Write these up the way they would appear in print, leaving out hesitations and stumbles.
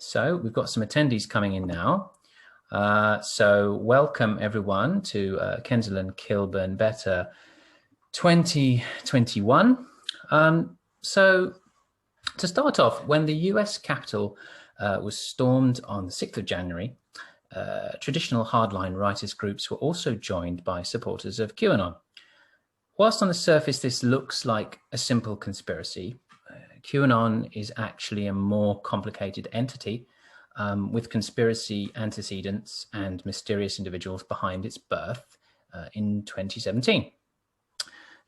So we've got some attendees coming in now. So welcome everyone to Kensington Kilburn Better 2021. So to start off, when the US Capitol was stormed on the 6th of January, traditional hardline writers groups were also joined by supporters of QAnon. Whilst on the surface this looks like a simple conspiracy, QAnon is actually a more complicated entity with conspiracy antecedents and mysterious individuals behind its birth in 2017.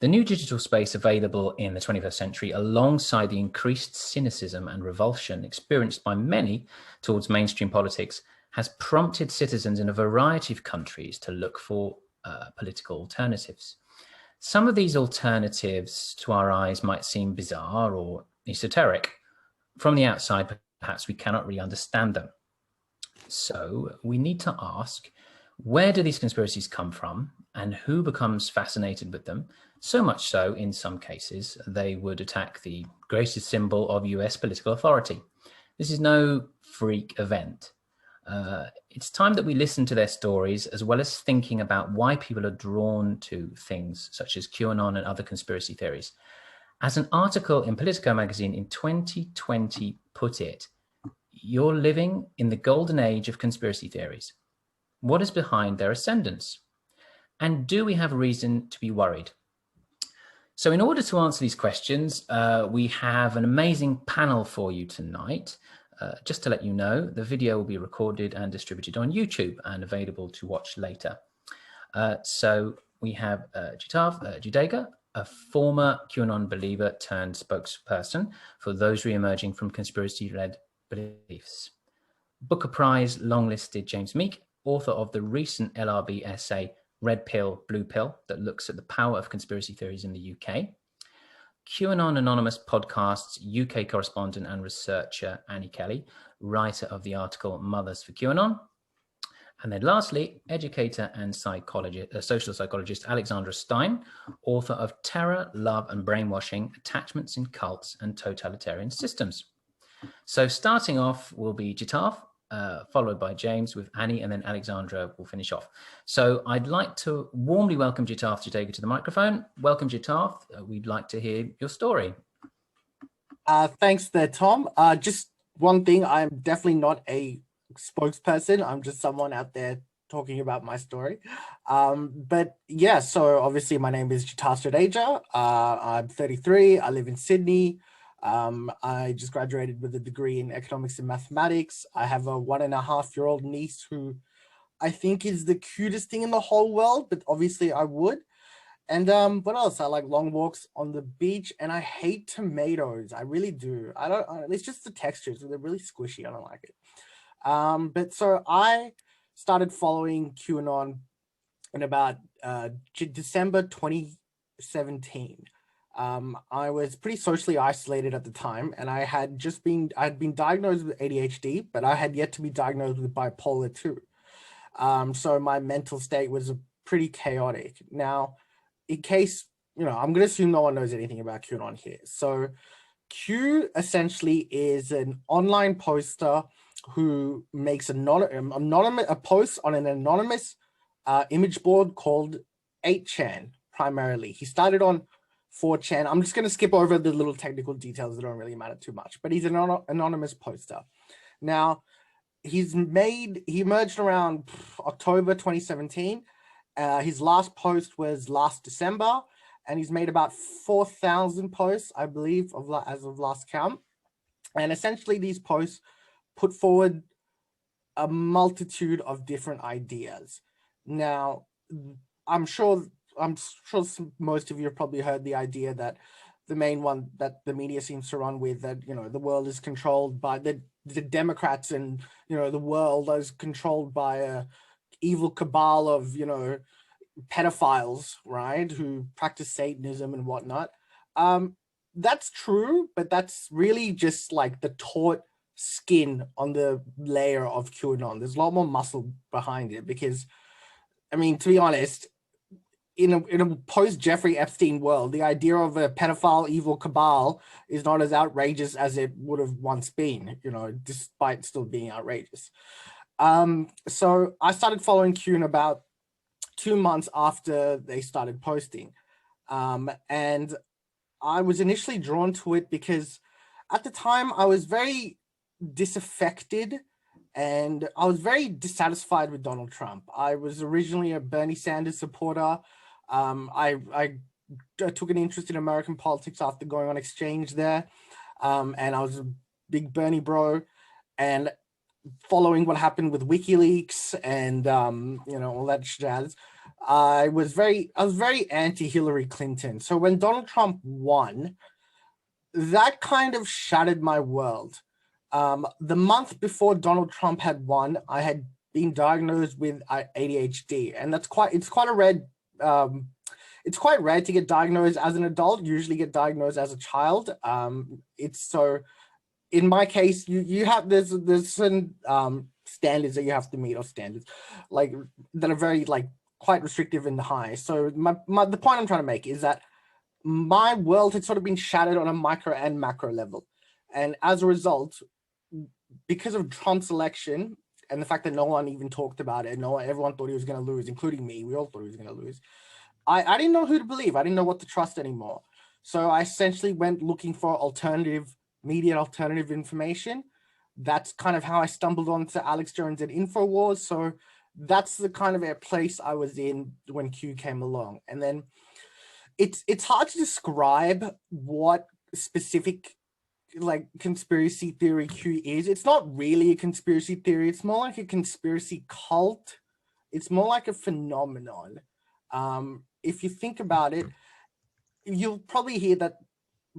The new digital space available in the 21st century, alongside the increased cynicism and revulsion experienced by many towards mainstream politics, has prompted citizens in a variety of countries to look for political alternatives. Some of these alternatives to our eyes might seem bizarre or esoteric. From the outside, perhaps we cannot really understand them. So we need to ask, where do these conspiracies come from and who becomes fascinated with them? So much so, in some cases, they would attack the greatest symbol of US political authority. This is no freak event. It's time that we listen to their stories, as well as thinking about why people are drawn to things such as QAnon and other conspiracy theories. As an article in Politico magazine in 2020 put it, you're living in the golden age of conspiracy theories. What is behind their ascendance? And do we have reason to be worried? So in order to answer these questions, we have an amazing panel for you tonight. Just to let you know, the video will be recorded and distributed on YouTube and available to watch later. So we have Jitarth Jadeja, a former QAnon believer turned spokesperson for those re-emerging from conspiracy-led beliefs. Booker Prize longlisted James Meek, author of the recent LRB essay, Red Pill, Blue Pill, that looks at the power of conspiracy theories in the UK. QAnon Anonymous podcast's UK correspondent and researcher, Annie Kelly, writer of the article Mothers for QAnon. And then lastly, educator and social psychologist Alexandra Stein, author of Terror, Love and Brainwashing, Attachments in Cults and Totalitarian Systems. So starting off will be Jitarth, followed by James with Annie, and then Alexandra will finish off. So I'd like to warmly welcome Jitarth Jadeja to the microphone. Welcome, Jitarth. We'd like to hear your story. Thanks there, Tom. Just one thing, I'm definitely not a spokesperson. I'm just someone out there talking about my story. But yeah, so obviously my name is Jitarth Jadeja. I'm 33. I live in Sydney. I just graduated with a degree in economics and mathematics. I have a 1.5-year-old niece who I think is the cutest thing in the whole world, but obviously I would. And what else? I like long walks on the beach, and I hate tomatoes. I really do. It's just the textures. They're really squishy. I don't like it. But so I started following QAnon in about December 2017. I was pretty socially isolated at the time, and I had been diagnosed with ADHD, but I had yet to be diagnosed with bipolar 2. So my mental state was pretty chaotic. Now, in case, I'm going to assume no one knows anything about QAnon here. So Q essentially is an online poster who makes a post on an anonymous image board called 8chan primarily. He started on 4chan. I'm just going to skip over the little technical details that don't really matter too much, but he's an anonymous poster. Now, he emerged around October 2017. His last post was last December, and he's made about 4,000 posts, I believe, as of last count. And essentially these posts put forward a multitude of different ideas. Now, I'm sure most of you have probably heard the idea that the main one that the media seems to run with, that, the world is controlled by the Democrats, and, the world is controlled by a evil cabal of, pedophiles, right, who practice Satanism and whatnot. That's true, but that's really just like the taut skin on the layer of QAnon. There's a lot more muscle behind it because, I mean, to be honest, in a post Jeffrey Epstein world, the idea of a pedophile evil cabal is not as outrageous as it would have once been, you know, despite still being outrageous. So I started following Q in about 2 months after they started posting. And I was initially drawn to it because at the time I was very disaffected and I was very dissatisfied with Donald Trump. I was originally a Bernie Sanders supporter. I took an interest in American politics after going on exchange there. And I was a big Bernie bro. And following what happened with WikiLeaks and, you know, all that jazz, I was very anti-Hillary Clinton. So when Donald Trump won, that kind of shattered my world. The month before Donald Trump had won, I had been diagnosed with ADHD, and it's quite rare to get diagnosed as an adult. You usually get diagnosed as a child. In my case, there's certain standards that you have to meet, or standards like that are very quite restrictive and high. So the point I'm trying to make is that my world had sort of been shattered on a micro and macro level, and as a result, because of Trump's election and the fact that no one even talked about it, everyone thought he was going to lose, including me. We all thought he was going to lose. I didn't know who to believe. I didn't know what to trust anymore. So I essentially went looking for alternative media, alternative information. That's kind of how I stumbled onto Alex Jones and InfoWars. So that's the kind of a place I was in when Q came along. And then it's hard to describe what specific conspiracy theory Q is. It's not really a conspiracy theory. It's more like a conspiracy cult. It's more like a phenomenon. If you think about it, you'll probably hear that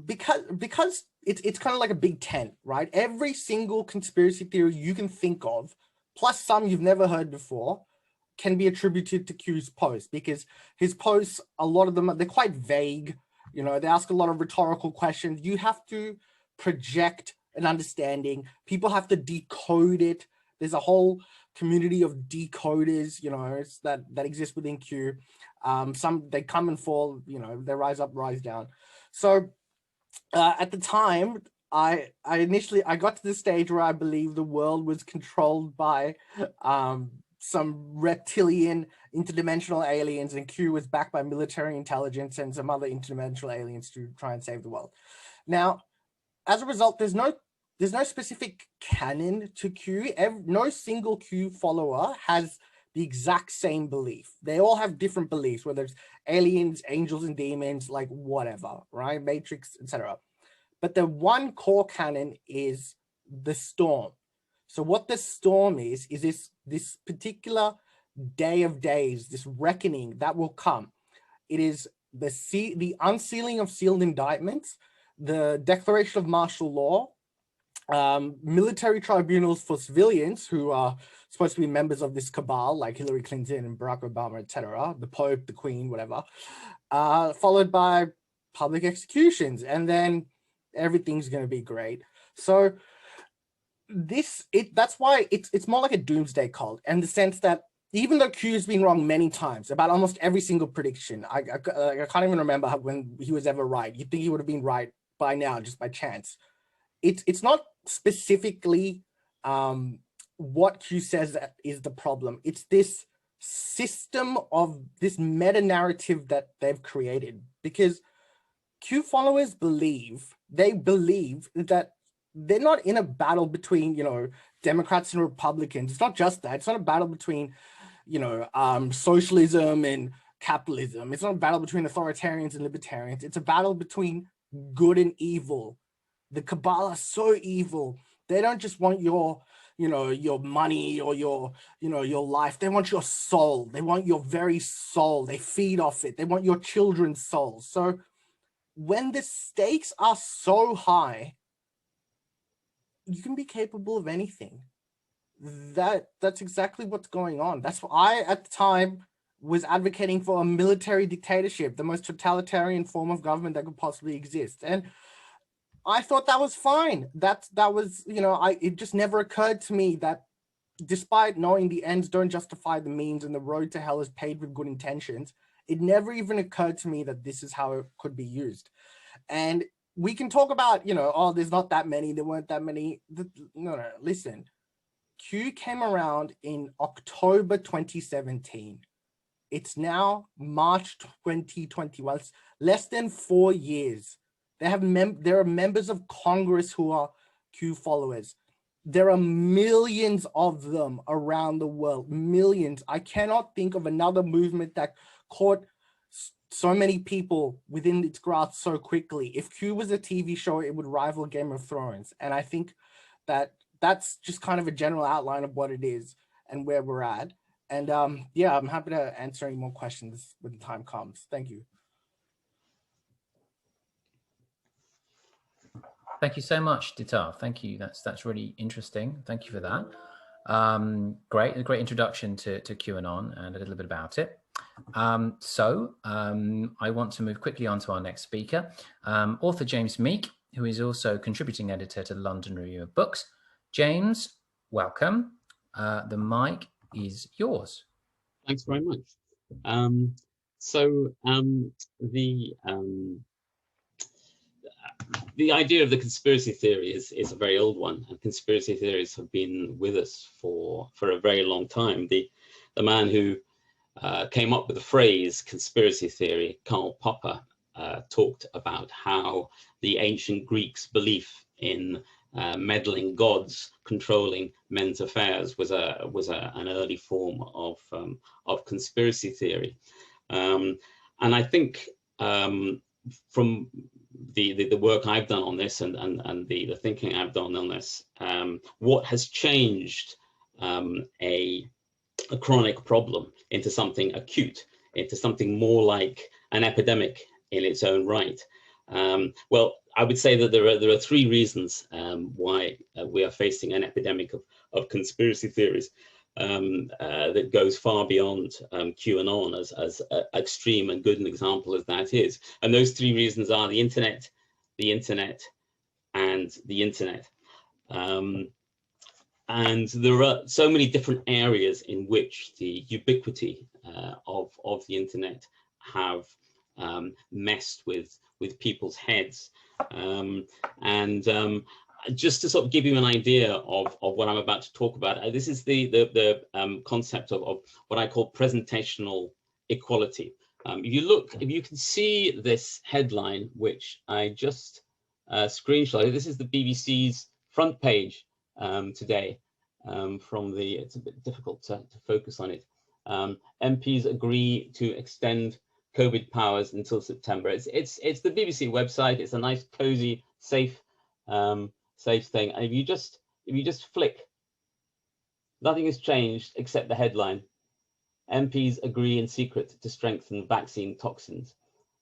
because it's kind of like a big tent, right? Every single conspiracy theory you can think of, plus some you've never heard before, can be attributed to Q's posts, because his posts, a lot of them, they're quite vague. You know, they ask a lot of rhetorical questions. You have to project an understanding. People have to decode it. There's a whole community of decoders, you know, that exist within Q. Some, they come and fall, you know, they rise up, rise down. So at the time, I got to the stage where I believe the world was controlled by some reptilian interdimensional aliens, and Q was backed by military intelligence and some other interdimensional aliens to try and save the world. Now, as a result, there's no specific canon to Q. No single Q follower has the exact same belief. They all have different beliefs, whether it's aliens, angels and demons, like whatever, right? Matrix, etc. But the one core canon is the storm. So what the storm is this particular day of days, this reckoning that will come. It is the unsealing of sealed indictments, the declaration of martial law, military tribunals for civilians who are supposed to be members of this cabal, like Hillary Clinton and Barack Obama, etc., the Pope, the Queen, whatever, followed by public executions, and then everything's going to be great. So that's why it's more like a doomsday cult, in the sense that even though Q has been wrong many times about almost every single prediction, I can't even remember when he was ever right. You'd think he would have been right by now, just by chance. It's not specifically what Q says that is the problem. It's this system of this meta narrative that they've created, because Q followers believe that they're not in a battle between, you know, Democrats and Republicans. It's not just that. It's not a battle between, you know, socialism and capitalism. It's not a battle between authoritarians and libertarians. It's a battle between good and evil. The cabal are so evil. They don't just want your, you know, your money or your, you know, your life. They want your soul. They want your very soul. They feed off it. They want your children's souls. So when the stakes are so high, you can be capable of anything. That's exactly what's going on. That's why I, at the time, was advocating for a military dictatorship, the most totalitarian form of government that could possibly exist. And I thought that was fine. That was, you know, it just never occurred to me that despite knowing the ends don't justify the means and the road to hell is paved with good intentions, It never even occurred to me that this is how it could be used. And we can talk about, oh, there's not that many, there weren't that many. No, listen. Q came around in October 2017. It's now March 2021. It's less than 4 years. There are members of Congress who are Q followers. There are millions of them around the world, millions. I cannot think of another movement that caught so many people within its grasp so quickly. If Q was a TV show, it would rival Game of Thrones. And I think that that's just kind of a general outline of what it is and where we're at. And yeah, I'm happy to answer any more questions when the time comes. Thank you. Thank you so much, Jitarth. Thank you. That's really interesting. Thank you for that. A great introduction to QAnon and a little bit about it. I want to move quickly on to our next speaker, author James Meek, who is also contributing editor to the London Review of Books. James, welcome. The mic is yours. Thanks very much. The idea of the conspiracy theory is a very old one, and conspiracy theories have been with us for a very long time. The man who came up with the phrase conspiracy theory, Karl Popper, talked about how the ancient Greeks' belief in meddling gods controlling men's affairs was an early form of conspiracy theory, and I think from the work I've done on this and the thinking I've done on this, what has changed a chronic problem into something acute, into something more like an epidemic in its own right. Well, I would say that there are three reasons why we are facing an epidemic of conspiracy theories that goes far beyond QAnon, as extreme and good an example as that is. And those three reasons are the internet, and the internet. And there are so many different areas in which the ubiquity of the internet have messed with people's heads. Just to sort of give you an idea of what I'm about to talk about, this is the concept of what I call presentational equality. If you can see this headline, which I just screenshotted, this is the BBC's front page today. It's a bit difficult to focus on it. MPs agree to extend COVID powers until September. It's the BBC website. It's a nice, cozy, safe thing. And if you just flick, nothing has changed except the headline. MPs agree in secret to strengthen vaccine toxins.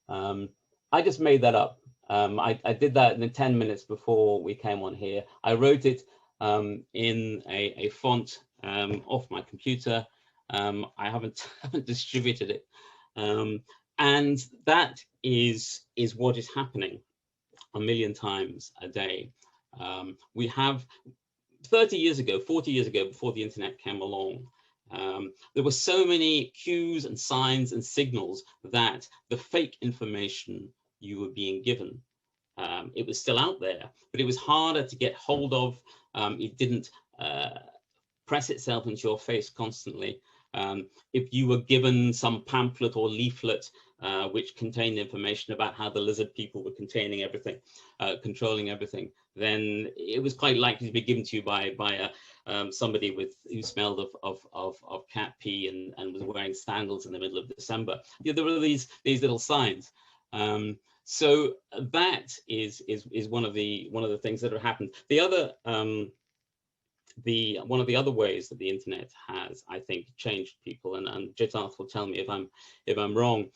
I just made that up. I did that in the 10 minutes before we came on here. I wrote it in a font off my computer. I haven't distributed it. And that is what is happening a million times a day. We have 40 years ago, before the internet came along, there were so many cues and signs and signals that the fake information you were being given, it was still out there, but it was harder to get hold of. It didn't press itself into your face constantly. If you were given some pamphlet or leaflet which contained information about how the lizard people were containing everything, controlling everything, then it was quite likely to be given to you by somebody who smelled of cat pee and was wearing sandals in the middle of December. Yeah, there were these little signs. So that is one of the things that have happened. The other one of the other ways that the internet has, I think, changed people, and Jitarth will tell me if I'm wrong,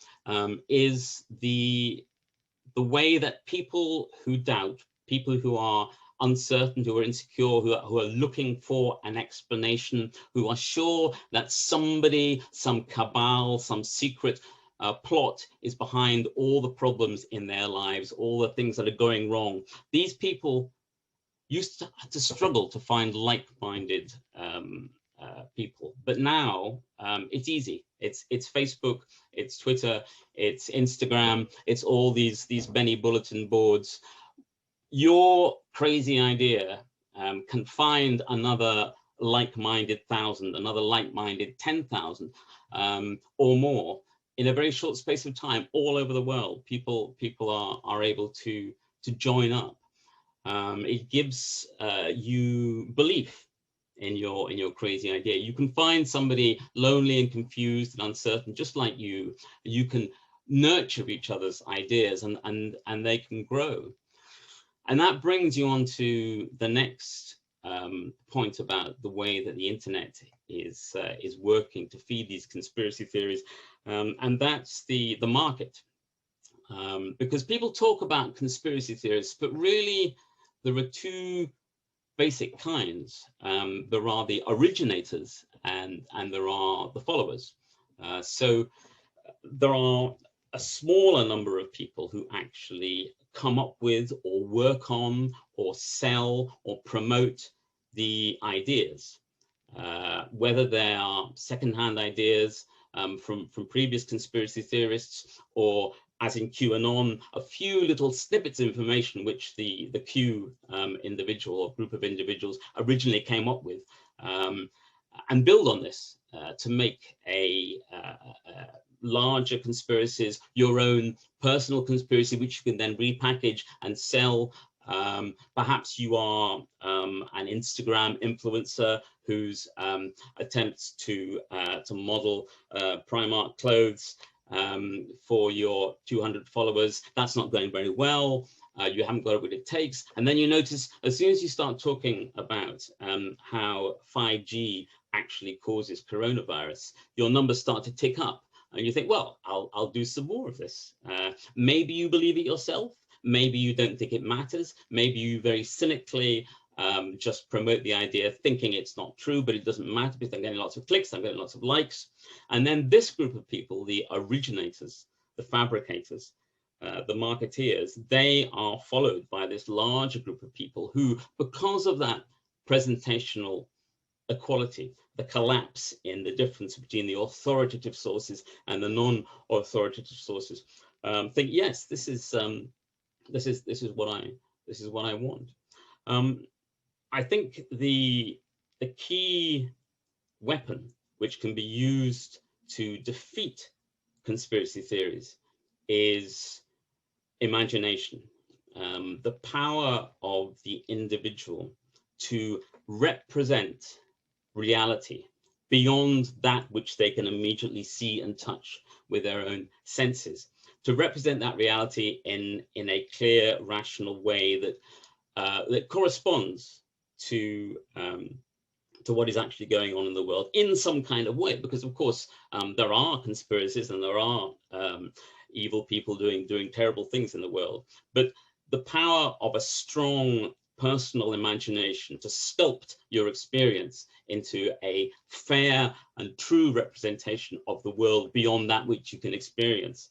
is the way that people who doubt, people who are uncertain, who are insecure, who are looking for an explanation, who are sure that somebody, some cabal, some secret plot is behind all the problems in their lives, all the things that are going wrong. These people used to struggle to find like-minded people. But now it's easy. It's Facebook, it's Twitter, it's Instagram, it's all these many bulletin boards. Your crazy idea can find another like-minded 1,000, another like-minded 10,000 or more in a very short space of time all over the world. People are able to join up. It gives you belief in your crazy idea. You can find somebody lonely and confused and uncertain, just like you. You can nurture each other's ideas, and they can grow. And that brings you on to the next point about the way that the internet is working to feed these conspiracy theories, and that's the market. Because people talk about conspiracy theories, but really there are two basic kinds. There are the originators and there are the followers. So there are a smaller number of people who actually come up with or work on or sell or promote the ideas, whether they are secondhand ideas from previous conspiracy theorists, or as in QAnon, a few little snippets of information which the Q individual or group of individuals originally came up with, and build on this to make a larger conspiracies, your own personal conspiracy, which you can then repackage and sell. Perhaps you are an Instagram influencer whose attempts to model Primark clothes for your 200 followers. That's not going very well. You haven't got what it takes. And then you notice as soon as you start talking about how 5G actually causes coronavirus, your numbers start to tick up. And you think, well, I'll do some more of this. Maybe you believe it yourself. Maybe you don't think it matters. Maybe you very cynically just promote the idea thinking it's not true, but it doesn't matter because I'm getting lots of clicks, I'm getting lots of likes. And then this group of people, the originators, the fabricators, the marketeers, they are followed by this larger group of people who, because of that presentational equality, the collapse in the difference between the authoritative sources and the non-authoritative sources, think, yes, this is what I want. I think the key weapon which can be used to defeat conspiracy theories is imagination, the power of the individual to represent reality beyond that which they can immediately see and touch with their own senses, to represent that reality in a clear, rational way that corresponds to what is actually going on in the world in some kind of way. Because of course there are conspiracies and there are evil people doing terrible things in the world, but the power of a strong personal imagination to sculpt your experience into a fair and true representation of the world beyond that which you can experience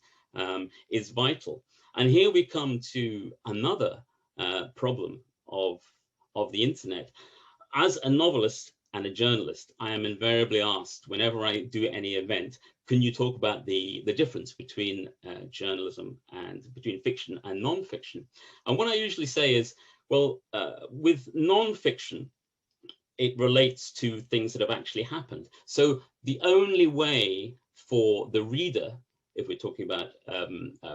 is vital. And here we come to another problem of the internet. As a novelist and a journalist, I am invariably asked whenever I do any event, can you talk about the difference between journalism and between fiction and non-fiction? And what I usually say is, well, with non-fiction, it relates to things that have actually happened. So the only way for the reader, if we're talking about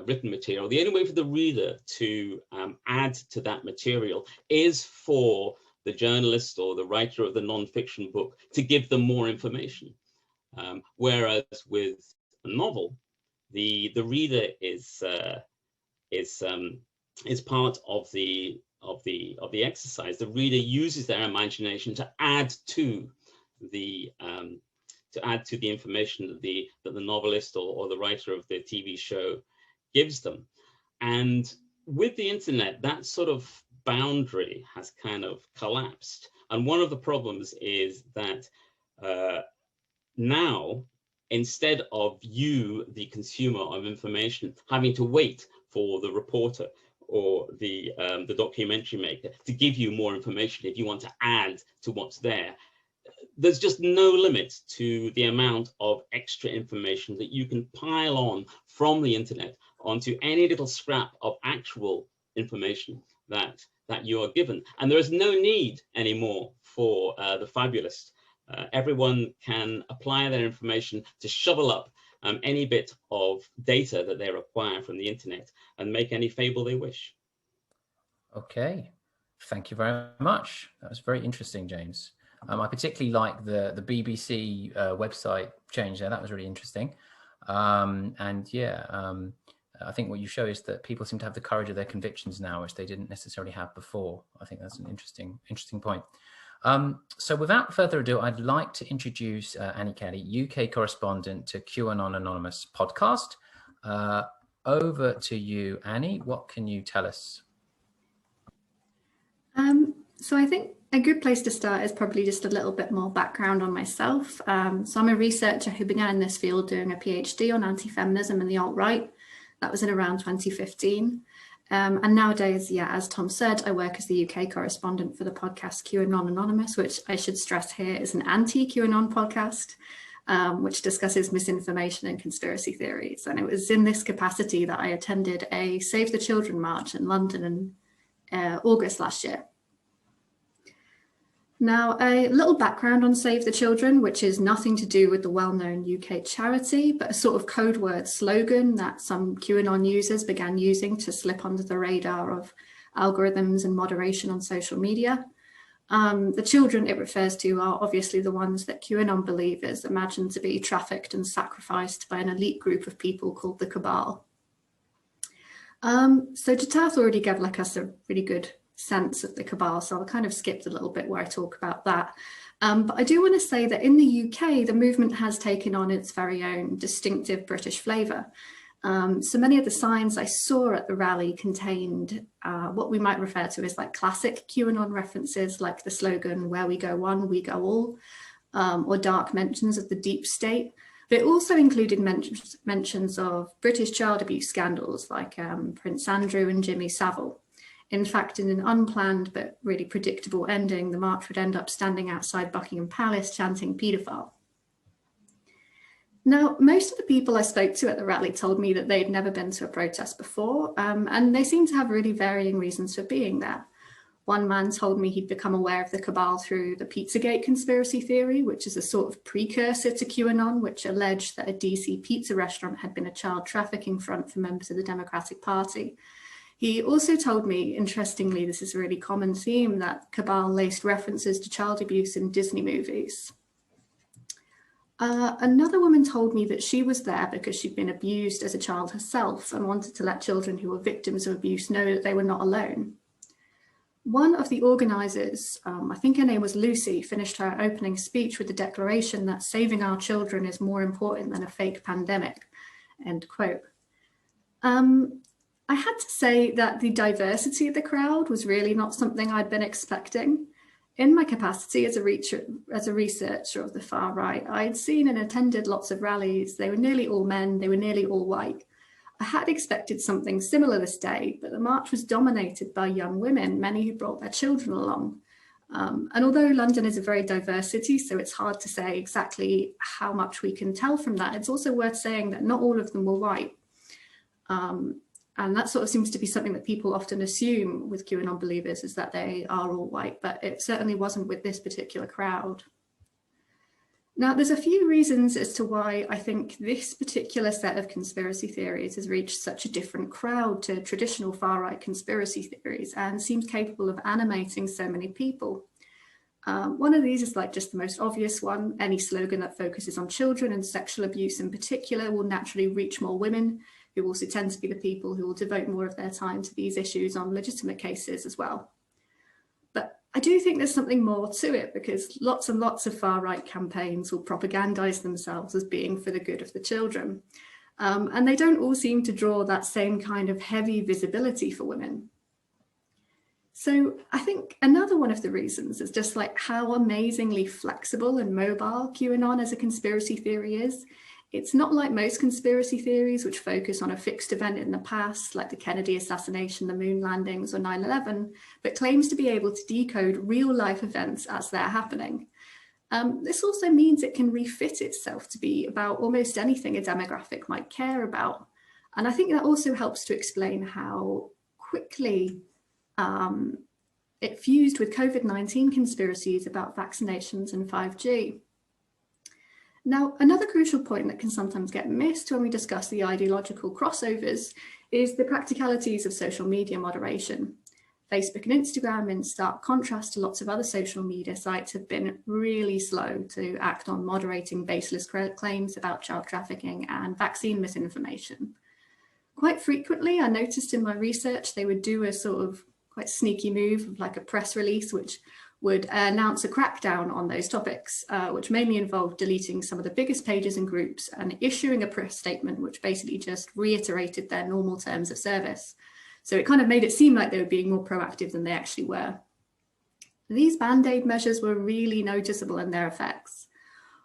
written material, the only way for the reader to add to that material is for the journalist or the writer of the non-fiction book to give them more information. Whereas with a novel, the reader is part of the exercise. The reader uses their imagination to add to the information that the novelist or the writer of the TV show gives them. And with the internet, that sort of boundary has kind of collapsed. And one of the problems is that now, instead of you, the consumer of information, having to wait for the reporter or the documentary maker to give you more information if you want to add to what's there, there's just no limit to the amount of extra information that you can pile on from the internet onto any little scrap of actual information that you are given. And there is no need anymore for the fabulist. Everyone can apply their information to shovel up any bit of data that they require from the internet and make any fable they wish. Okay, thank you very much. That was very interesting, James. I particularly like the BBC website change there. That was really interesting. And yeah, I think what you show is that people seem to have the courage of their convictions now, which they didn't necessarily have before. I think that's an interesting point. So without further ado, I'd like to introduce Annie Kelly, UK correspondent to QAnon Anonymous podcast. Over to you, Annie. What can you tell us? So I think a good place to start is probably just a little bit more background on myself. So I'm a researcher who began in this field doing a PhD on anti-feminism and the alt-right. That was in around 2015. And nowadays, yeah, as Tom said, I work as the UK correspondent for the podcast QAnon Anonymous, which I should stress here is an anti-QAnon podcast, which discusses misinformation and conspiracy theories. And it was in this capacity that I attended a Save the Children march in London in August last year. Now, a little background on Save the Children, which is nothing to do with the well-known UK charity, but a sort of code word slogan that some QAnon users began using to slip under the radar of algorithms and moderation on social media. The children it refers to are obviously the ones that QAnon believers imagine to be trafficked and sacrificed by an elite group of people called the Cabal. So Jitarth already gave us a really good sense of the Cabal, so I'll kind of skip a little bit where I talk about that. But I do want to say that in the UK, the movement has taken on its very own distinctive British flavour. So many of the signs I saw at the rally contained what we might refer to as like classic QAnon references, like the slogan, "Where we go one, we go all," or dark mentions of the deep state. But it also included mentions of British child abuse scandals like Prince Andrew and Jimmy Savile. In fact, in an unplanned but really predictable ending, the march would end up standing outside Buckingham Palace chanting "paedophile." Now, most of the people I spoke to at the rally told me that they'd never been to a protest before, and they seemed to have really varying reasons for being there. One man told me he'd become aware of the Cabal through the Pizzagate conspiracy theory, which is a sort of precursor to QAnon, which alleged that a DC pizza restaurant had been a child trafficking front for members of the Democratic Party. He also told me, interestingly, this is a really common theme, that Cabal laced references to child abuse in Disney movies. Another woman told me that she was there because she'd been abused as a child herself and wanted to let children who were victims of abuse know that they were not alone. One of the organisers, I think her name was Lucy, finished her opening speech with the declaration that saving our children is more important than a fake pandemic, end quote. I had to say that the diversity of the crowd was really not something I'd been expecting. In my capacity as a researcher of the far right, I'd seen and attended lots of rallies. They were nearly all men, they were nearly all white. I had expected something similar this day, but the march was dominated by young women, many who brought their children along. And although London is a very diverse city, so it's hard to say exactly how much we can tell from that, it's also worth saying that not all of them were white. And that sort of seems to be something that people often assume with QAnon believers, is that they are all white, but it certainly wasn't with this particular crowd. Now, there's a few reasons as to why I think this particular set of conspiracy theories has reached such a different crowd to traditional far-right conspiracy theories and seems capable of animating so many people. One of these is like just the most obvious one. Any slogan that focuses on children and sexual abuse in particular will naturally reach more women, who also tend to be the people who will devote more of their time to these issues on legitimate cases as well. But I do think there's something more to it, because lots and lots of far-right campaigns will propagandize themselves as being for the good of the children. And they don't all seem to draw that same kind of heavy visibility for women. So I think another one of the reasons is just like how amazingly flexible and mobile QAnon as a conspiracy theory is. It's not like most conspiracy theories, which focus on a fixed event in the past, like the Kennedy assassination, the moon landings, or 9/11, but claims to be able to decode real life events as they're happening. This also means it can refit itself to be about almost anything a demographic might care about. And I think that also helps to explain how quickly it fused with COVID-19 conspiracies about vaccinations and 5G. Now, another crucial point that can sometimes get missed when we discuss the ideological crossovers is the practicalities of social media moderation. Facebook and Instagram, in stark contrast to lots of other social media sites, have been really slow to act on moderating baseless claims about child trafficking and vaccine misinformation. Quite frequently, I noticed in my research, they would do a sort of quite sneaky move of like a press release, which would announce a crackdown on those topics, which mainly involved deleting some of the biggest pages and groups and issuing a press statement, which basically just reiterated their normal terms of service. So it kind of made it seem like they were being more proactive than they actually were. These band-aid measures were really noticeable in their effects.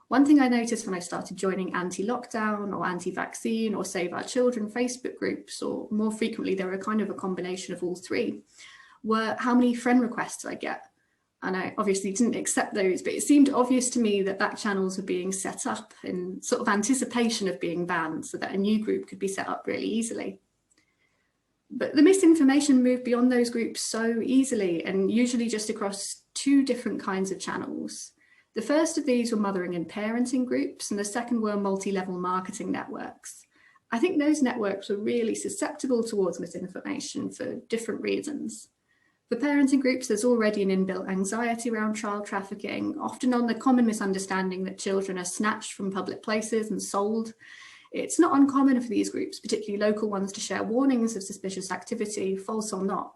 One thing I noticed when I started joining anti-lockdown or anti-vaccine or Save Our Children Facebook groups, or more frequently, they were kind of a combination of all three, were how many friend requests I get. And I obviously didn't accept those, but it seemed obvious to me that back channels were being set up in sort of anticipation of being banned so that a new group could be set up really easily. But the misinformation moved beyond those groups so easily, and usually just across two different kinds of channels. The first of these were mothering and parenting groups, and the second were multi-level marketing networks. I think those networks were really susceptible towards misinformation for different reasons. For parenting groups, there's already an inbuilt anxiety around child trafficking, often on the common misunderstanding that children are snatched from public places and sold. It's not uncommon for these groups, particularly local ones, to share warnings of suspicious activity, false or not.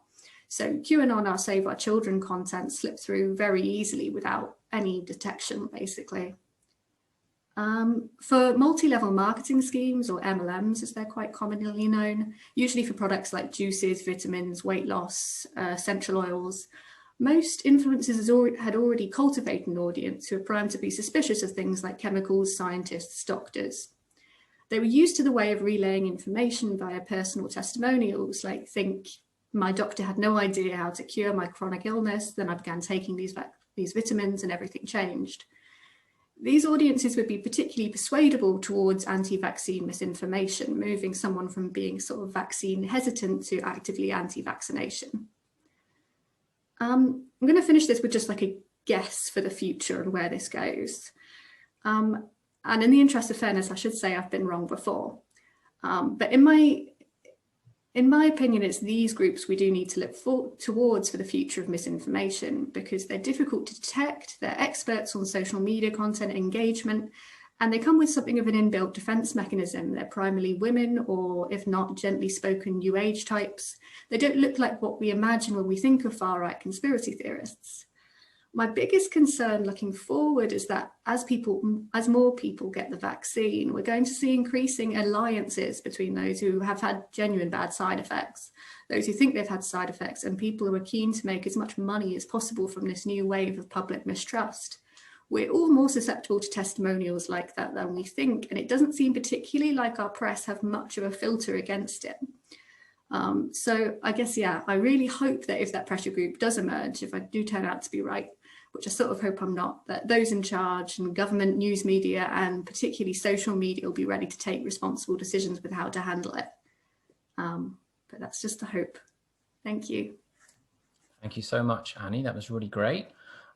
So QAnon, our Save Our Children content slipped through very easily without any detection, basically. For multi-level marketing schemes, or MLMs as they're quite commonly known, usually for products like juices, vitamins, weight loss, essential oils, most influencers had already cultivated an audience who are primed to be suspicious of things like chemicals, scientists, doctors. They were used to the way of relaying information via personal testimonials, like think, my doctor had no idea how to cure my chronic illness, then I began taking these vitamins and everything changed. These audiences would be particularly persuadable towards anti-vaccine misinformation, moving someone from being sort of vaccine hesitant to actively anti-vaccination. I'm going to finish this with just like a guess for the future and where this goes. And in the interest of fairness, I should say I've been wrong before. But in my opinion, it's these groups we do need to look towards for the future of misinformation, because they're difficult to detect, they're experts on social media content engagement, and they come with something of an inbuilt defense mechanism. They're primarily women, or if not, gently spoken new age types. They don't look like what we imagine when we think of far-right conspiracy theorists. My biggest concern looking forward is that as more people get the vaccine, we're going to see increasing alliances between those who have had genuine bad side effects, those who think they've had side effects, and people who are keen to make as much money as possible from this new wave of public mistrust. We're all more susceptible to testimonials like that than we think, and it doesn't seem particularly like our press have much of a filter against it. So I guess, yeah, I really hope that if that pressure group does emerge, if I do turn out to be right, which I sort of hope I'm not, that those in charge and government, news media, and particularly social media will be ready to take responsible decisions with how to handle it. But that's just a hope. Thank you. Thank you so much, Annie. That was really great.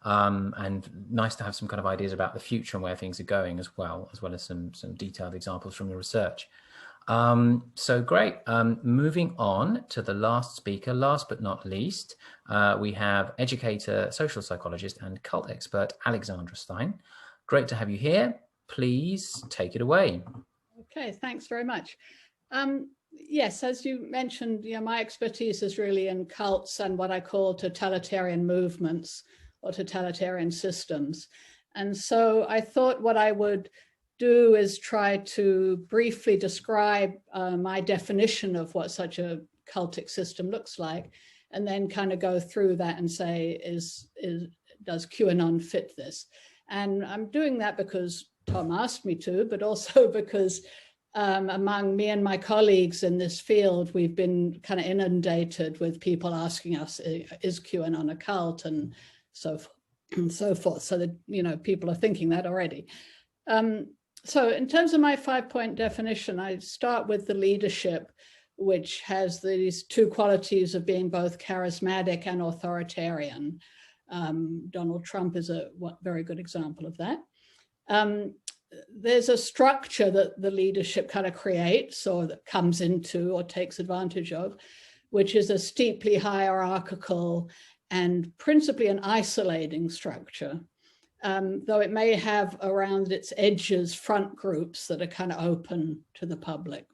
And nice to have some kind of ideas about the future and where things are going as well as some detailed examples from the research. So great. Moving on to the last speaker, last but not least, we have educator, social psychologist, and cult expert Alexandra Stein. Great to have you here. Please take it away. Okay, thanks very much. Yes, as you mentioned, my expertise is really in cults and what I call totalitarian movements or totalitarian systems. And so I thought what I would do is try to briefly describe my definition of what such a cultic system looks like, and then kind of go through that and say, does QAnon fit this? And I'm doing that because Tom asked me to, but also because among me and my colleagues in this field, we've been kind of inundated with people asking us, is QAnon a cult, and so forth. and so forth. So that, you know, people are thinking that already. So in terms of my 5-point definition, I start with the leadership, which has these two qualities of being both charismatic and authoritarian. Donald Trump is a very good example of that. There's a structure that the leadership kind of creates or that comes into or takes advantage of, which is a steeply hierarchical and principally an isolating structure. Though it may have around its edges front groups that are kind of open to the public.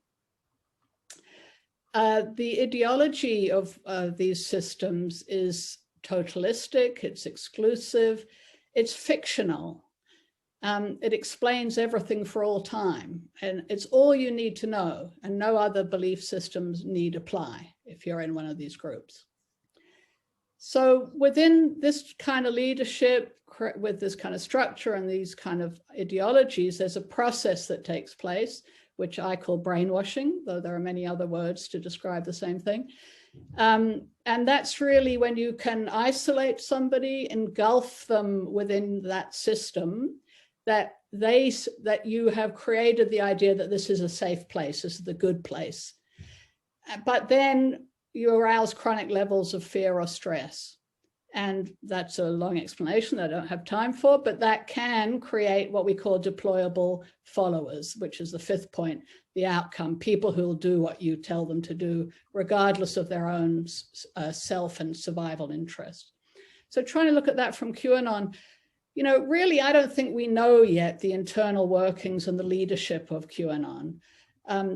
The ideology of these systems is totalistic, it's exclusive, it's fictional. It explains everything for all time, and it's all you need to know, and no other belief systems need apply if you're in one of these groups. So within this kind of leadership, with this kind of structure and these kind of ideologies, there's a process that takes place, which I call brainwashing, though there are many other words to describe the same thing. And that's really when you can isolate somebody, engulf them within that system, that you have created the idea that this is a safe place, this is the good place. But then you arouse chronic levels of fear or stress. And that's a long explanation that I don't have time for, but that can create what we call deployable followers, which is the 5th point, the outcome, people who will do what you tell them to do, regardless of their own self and survival interest. So trying to look at that from QAnon, you know, really, I don't think we know yet the internal workings and the leadership of QAnon.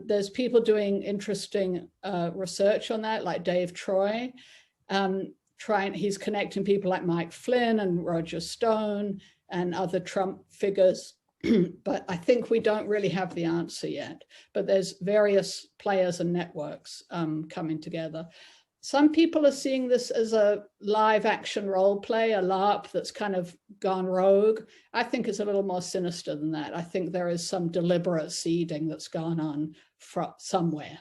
There's people doing interesting research on that, like Dave Troy. He's connecting people like Mike Flynn and Roger Stone and other Trump figures. But I think we don't really have the answer yet. But there's various players and networks coming together. Some people are seeing this as a live action role play, a LARP that's kind of gone rogue. I think it's a little more sinister than that. I think there is some deliberate seeding that's gone on somewhere.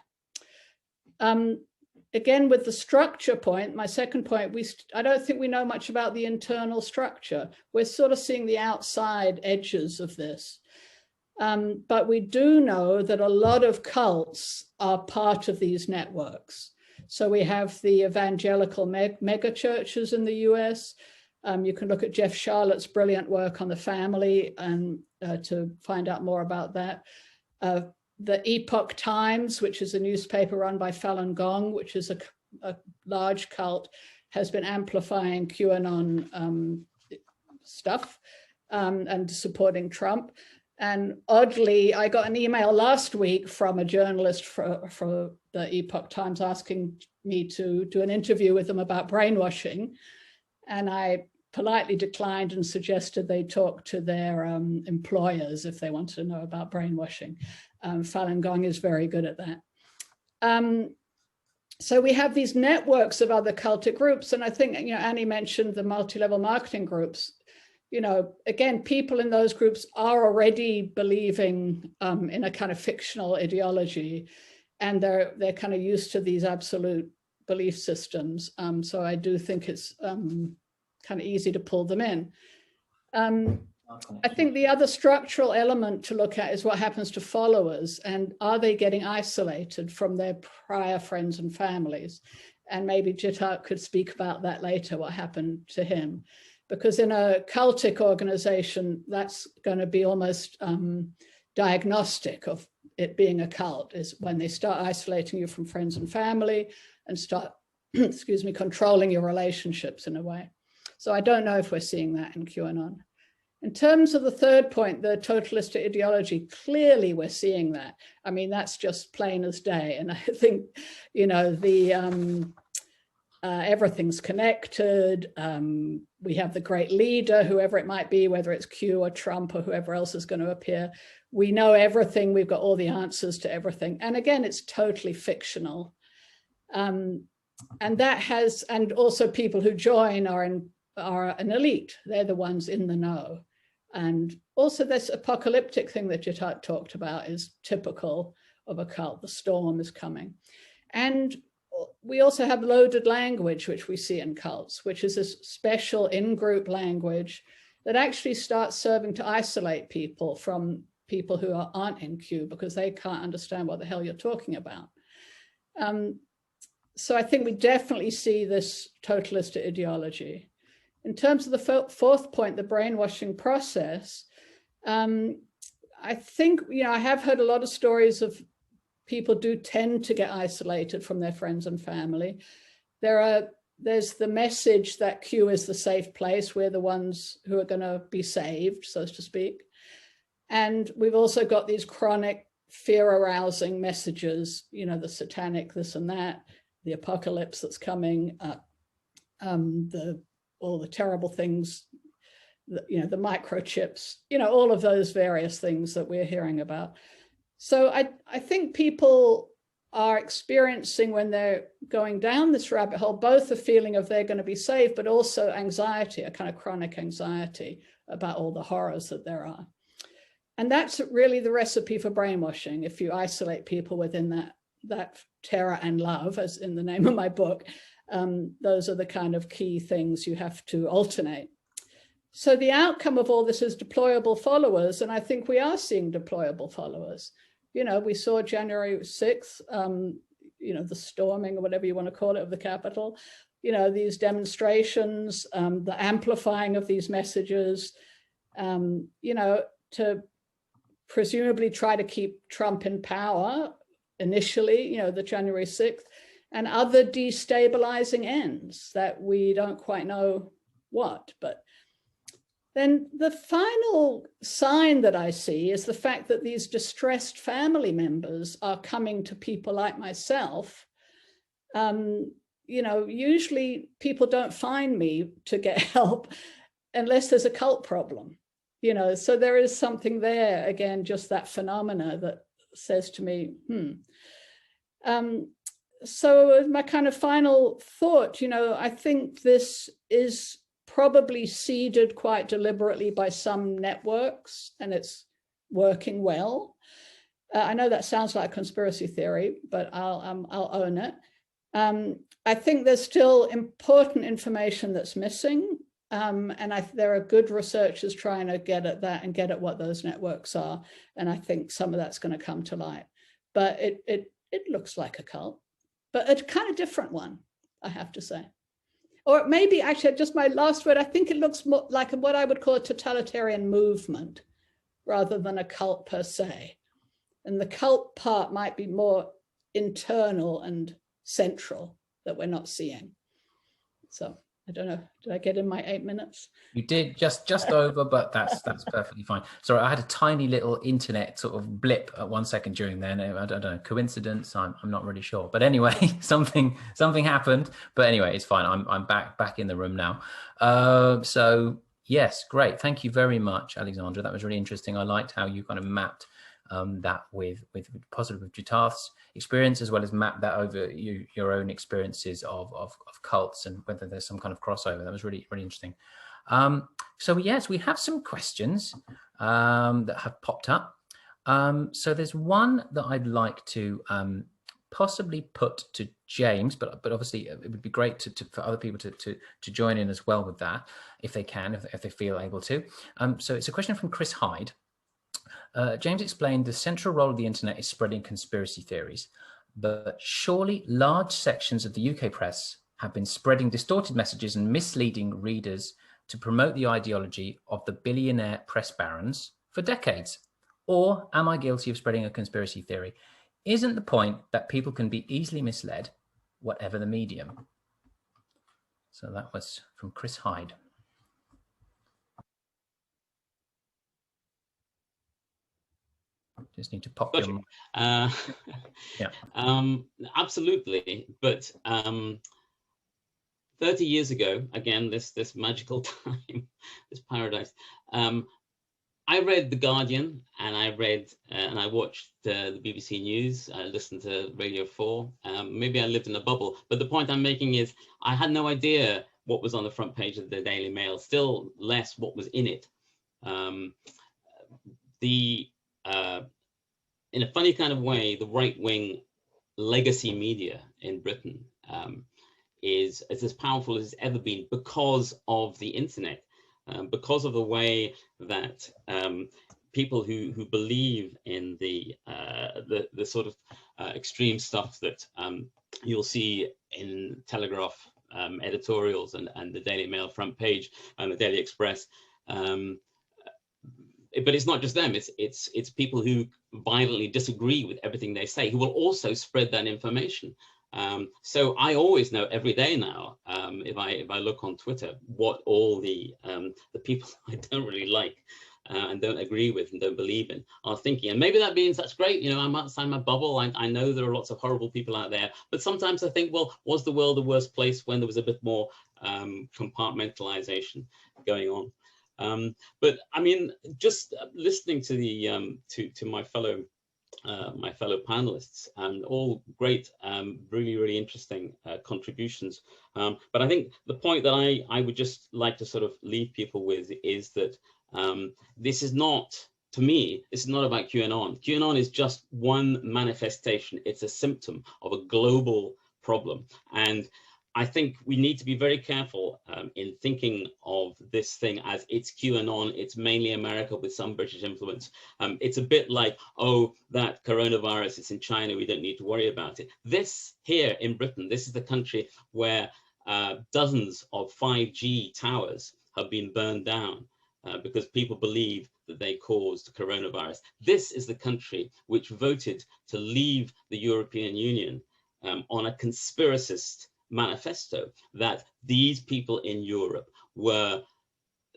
Again, with the structure point, my second point, I don't think we know much about the internal structure. We're sort of seeing the outside edges of this. But we do know that a lot of cults are part of these networks. So we have the evangelical mega churches in the US. You can look at Jeff Charlotte's brilliant work on the family and to find out more about that. The Epoch Times, which is a newspaper run by Falun Gong, which is a large cult, has been amplifying QAnon stuff and supporting Trump. And oddly, I got an email last week from a journalist for the Epoch Times asking me to do an interview with them about brainwashing. And I politely declined and suggested they talk to their employers if they wanted to know about brainwashing. Falun Gong is very good at that. So we have these networks of other cultic groups. And I think, you know, Annie mentioned the multi-level marketing groups. You know, again, people in those groups are already believing in a kind of fictional ideology, and they're kind of used to these absolute belief systems. So I do think it's kind of easy to pull them in. I think the other structural element to look at is what happens to followers, and are they getting isolated from their prior friends and families? And maybe Jitarth could speak about that later, what happened to him. Because in a cultic organization, that's going to be almost diagnostic of it being a cult, is when they start isolating you from friends and family and start, excuse me, controlling your relationships in a way. So I don't know if we're seeing that in QAnon. In terms of the third point, the totalistic ideology, clearly we're seeing that. I mean, that's just plain as day. And I think, you know, the everything's connected. We have the great leader, whoever it might be, whether it's Q or Trump or whoever else is going to appear. We know everything. We've got all the answers to everything. And again, it's totally fictional. And that has, and also people who join are an elite. They're the ones in the know. And also this apocalyptic thing that Jitarth talked about is typical of a cult. The storm is coming. And we also have loaded language, which we see in cults, which is this special in-group language that actually starts serving to isolate people from people who aren't in Q, because they can't understand what the hell you're talking about. So I think we definitely see this totalist ideology. In terms of the fourth point, the brainwashing process, I think, I have heard a lot of stories of people do tend to get isolated from their friends and family. There's the message that Q is the safe place. We're the ones who are going to be saved, so to speak. And we've also got these chronic fear-arousing messages, the satanic this and that, the apocalypse that's coming, all the terrible things, the microchips, all of those various things that we're hearing about. So I think people are experiencing, when they're going down this rabbit hole, both a feeling of they're going to be saved, but also anxiety, a kind of chronic anxiety about all the horrors that there are. And that's really the recipe for brainwashing. If you isolate people within that terror and love, as in the name of my book, those are the kind of key things you have to alternate. So the outcome of all this is deployable followers. And I think we are seeing deployable followers. We saw January 6th, the storming or whatever you want to call it of the Capitol, these demonstrations, the amplifying of these messages, to presumably try to keep Trump in power initially, the January 6th, and other destabilizing ends that we don't quite know what. But then the final sign that I see is the fact that these distressed family members are coming to people like myself. Usually people don't find me to get help unless there's a cult problem, so there is something there, again, just that phenomena that says to me, So my kind of final thought, I think this is probably seeded quite deliberately by some networks, and it's working well. I know that sounds like a conspiracy theory, but I'll own it. I think there's still important information that's missing, and there are good researchers trying to get at that and get at what those networks are, and I think some of that's going to come to light. But it looks like a cult, but a kind of different one, I have to say. Or maybe, actually, just my last word, I think it looks more like what I would call a totalitarian movement rather than a cult per se. And the cult part might be more internal and central that we're not seeing. So I don't know, did I get in my 8 minutes? You did, just over, but that's perfectly fine. Sorry, I had a tiny little internet sort of blip at 1 second during there. I don't know, coincidence, I'm not really sure. But anyway, something happened. But anyway, it's fine. I'm back in the room now. So yes, great. Thank you very much, Alexandra. That was really interesting. I liked how you kind of mapped that with positive with Jitarth's experience, as well as map that over your own experiences of cults and whether there's some kind of crossover. That was really, really interesting. So yes, we have some questions that have popped up. So there's one that I'd like to possibly put to James, but obviously it would be great for other people to join in as well with that, if they can, if they feel able to. So it's a question from Chris Hyde. James explained the central role of the internet is spreading conspiracy theories, but surely large sections of the UK press have been spreading distorted messages and misleading readers to promote the ideology of the billionaire press barons for decades. Or am I guilty of spreading a conspiracy theory? Isn't the point that people can be easily misled, whatever the medium? So that was from Chris Hyde. Just need to pop gotcha. your... Yeah. Absolutely. But 30 years ago, again, this magical time, this paradise, I read The Guardian, and I read and I watched the BBC News. I listened to Radio 4. Maybe I lived in a bubble. But the point I'm making is I had no idea what was on the front page of the Daily Mail, still less what was in it. In a funny kind of way, the right-wing legacy media in Britain is as powerful as it's ever been because of the internet, because of the way that people who believe in the sort of extreme stuff that you'll see in Telegraph editorials and the Daily Mail front page and the Daily Express. But it's not just them, it's people who violently disagree with everything they say, who will also spread that information. So I always know every day now, if I look on Twitter, what all the people I don't really like and don't agree with and don't believe in are thinking. And maybe that means that's great, you know, I'm outside my bubble. I know there are lots of horrible people out there, but sometimes I think, well, was the world a worse place when there was a bit more compartmentalization going on? But I mean, just listening to the to my fellow panelists, and all great, really interesting contributions. But I think the point that I would just like to sort of leave people with is that this is not, to me, it's not about QAnon. QAnon is just one manifestation. It's a symptom of a global problem. And I think we need to be very careful in thinking of this thing as it's QAnon, it's mainly America with some British influence. It's a bit like, oh, that coronavirus is in China, we don't need to worry about it. This here in Britain, this is the country where dozens of 5G towers have been burned down because people believe that they caused coronavirus. This is the country which voted to leave the European Union on a conspiracist manifesto that these people in Europe were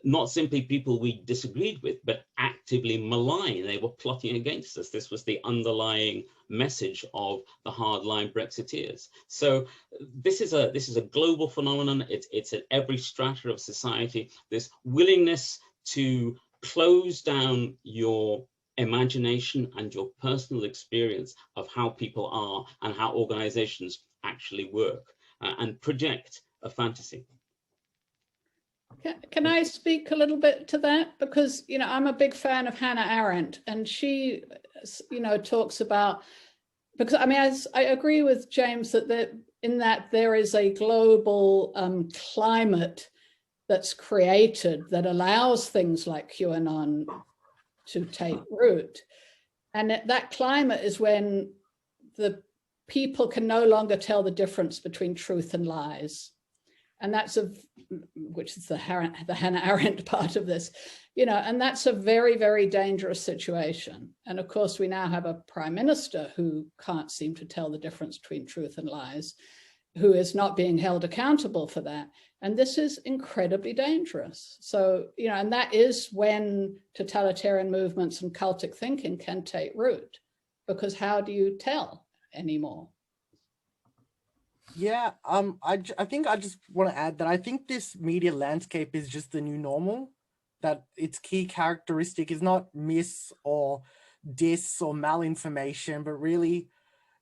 not simply people we disagreed with, but actively malign. They were plotting against us. This was the underlying message of the hardline Brexiteers. So this is a global phenomenon. It's at every strata of society. This willingness to close down your imagination and your personal experience of how people are and how organizations actually work, and project a fantasy. Can I speak a little bit to that? Because, you know, I'm a big fan of Hannah Arendt, and she, you know, talks about, because I mean, I agree with James that there is a global climate that's created that allows things like QAnon to take root. And that climate is when the people can no longer tell the difference between truth and lies. And that's which is the Hannah Arendt part of this, you know, and that's a very, very dangerous situation. And of course, we now have a prime minister who can't seem to tell the difference between truth and lies, who is not being held accountable for that. And this is incredibly dangerous. So, you know, and that is when totalitarian movements and cultic thinking can take root, because how do you tell anymore? Yeah, I think I just want to add that I think this media landscape is just the new normal, that its key characteristic is not mis or dis or malinformation, but really